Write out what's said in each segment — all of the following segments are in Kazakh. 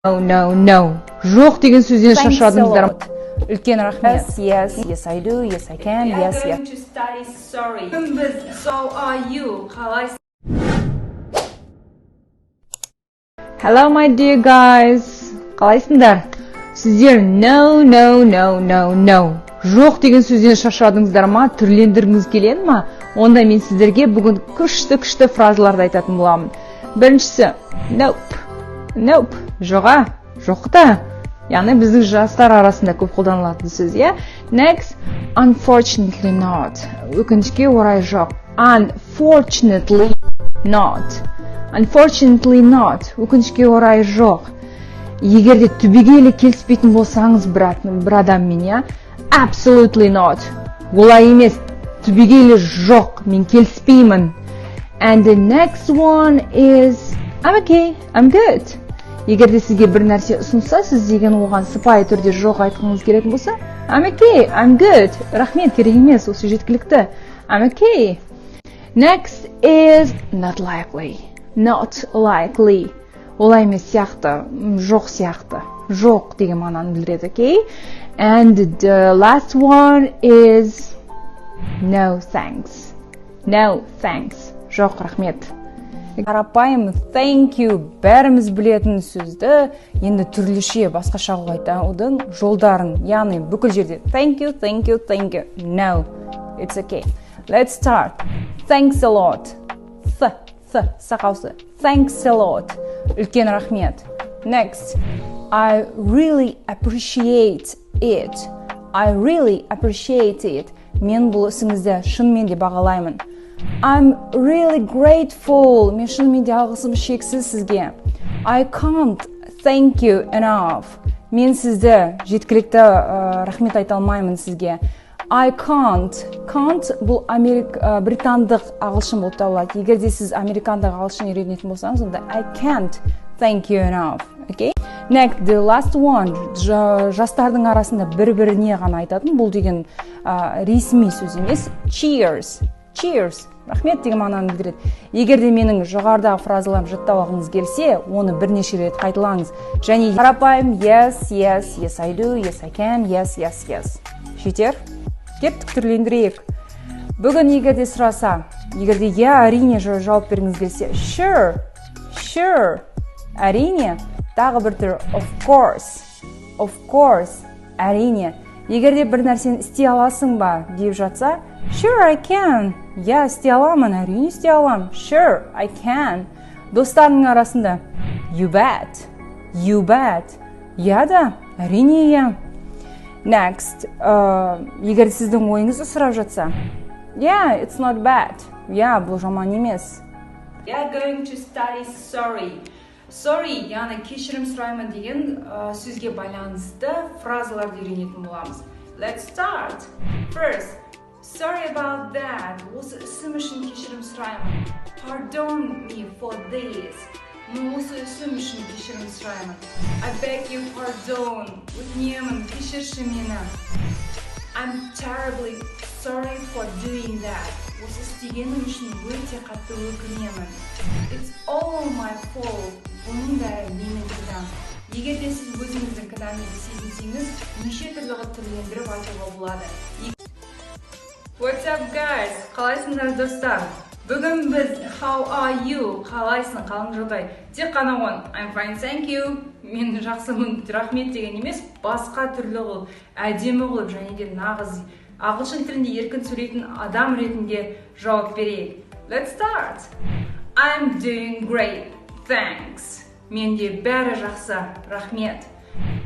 No. Жоқ деген сөзден шаршадыңыздар ма? Үлкен рахмет. Yes, I do. Yes, I can. Yes. Going to study. Sorry. So are you? Қалайсың? Hello, my dear guys. Қалайсыңдар? Сіздер no. Жоқ деген сөзден шаршадыңыздар ма? Түрлендіргіңіз келеді ма? Онда мен сіздерге бүгін күшті фразаларды айтатын боламын. Біріншісі nope. Жоқта. Яғни біздің жастар арасында көп қолданылатын сөз, иә? Next, unfortunately not. Өкінішке орай жоқ. Unfortunately not. Өкінішке орай жоқ. Егер де түбегейлі келіспейтін болсаңыз бір адаммен, иә? Absolutely not. Олай емес. Түбегейлі жоқ. Мен келіспеймін. And the next one is I'm okay. I'm good. Егер де сізге бір нәрсе ұсынса, сіз деген оған сыпайы түрде жоқ айтқыңыз келетін болса, I'm okay, I'm good. Рахмет, керек емес, осы жеткілікті. I'm okay. Next is not likely. Олай емес сияқты, жоқ сияқты. Жоқ деген мағынаны білдіреді, okay? And the last one is no thanks. Жоқ, рахмет. Қарапайым thank you бәріміз білетін сөзді енді түрліше басқаша айтудың жолдарын, яғни бүкіл жерде thank you. No, it's okay. Let's start. Thanks a lot. Сақаусы. Thanks a lot. Үлкен рахмет. Next. I really appreciate it. Мен бұл ісіңізді шынымен де бағалаймын. I'm really grateful. Мен шынымен де алғысым шексіз сізге. I can't thank you enough. Мен сізді жеткілікті рахмет айта алмаймын сізге. I can't бұл британдық ағылшын болып табылады. Егер де сіз американдық ағылшын үйренетін болсаңыз, онда I can't thank you enough. Okay? Next, the last one. Жастардың арасында бір-біріне ғана айтатын. Бұл деген ресми сөз емес. Cheers. Рахмет деген мағынаны білдіреді. Егер де менің жоғарыдағы фразаларым жаттап алғыңыз келсе, оны бірнеше рет қайталаңыз. Және қарапайым yes, I do, yes, I can, yes. Жетер? Кеттік түрлендірейік. Бүгін егер де сұраса, егер де әрине жауап бергіңіз келсе, sure. Әрине. Тағы бір түрі of course. Әрине. Егер де бір нәрсені істей аласың ба деп жатса, sure I can. Істей аламын, әрине істей алам. Sure I can. Достарының арасында you bet. Да, әрине. Next, егер сіздің ойыңызды сұрап жатса, it's not bad. Бұл жаман емес. Going to study. Sorry, яғни кешірім сұраймын деген сөзге байланысты фразаларды үйренетін боламыз. Let's start. First, sorry about that. Осы ісім үшін кешірім сұраймын. Pardon me for this. Мен осы ісім үшін кешірім сұраймын. I beg you pardon. Өтінемін, кешірші мені. I'm terribly sorry for doing that. Осы істегенім үшін өте қатты өкінемін. It's all my fault. Бұның бәрі менің кінәм. Егер де сіз өзіңіздің кінәңізді сезінсеңіз, неше түрлі түрлендіріп айтуға болады. What's up guys? Қалайсыңдар достар? Бүгін біз how are you? Қалайсың? Қалың жағдай? Тек қана I'm fine, thank you. Мен жақсымын, рахмет деген емес, басқа түрлі қылып, әдемі қылып және де нағыз ағылшын тілінде еркін сөйлейтін адам ретінде жауап берейік. Let's start. I'm doing great. Thanks. Менде бәрі жақсы, рахмет.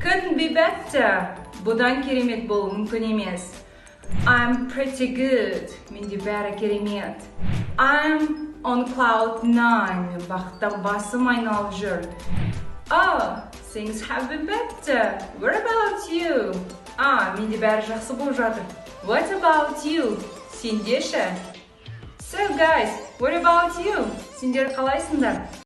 Couldn't be better. Бұдан керемет болу мүмкін емес. I'm pretty good. Менде бәрі керемет. I'm on cloud 9. Мен бақыттан басым айналып жүр. Oh, things have been better. What about you? Менде бәрі жақсы болып жатыр. What about you? Сендеші? So guys, what about you? Сендер қалайсыңдар?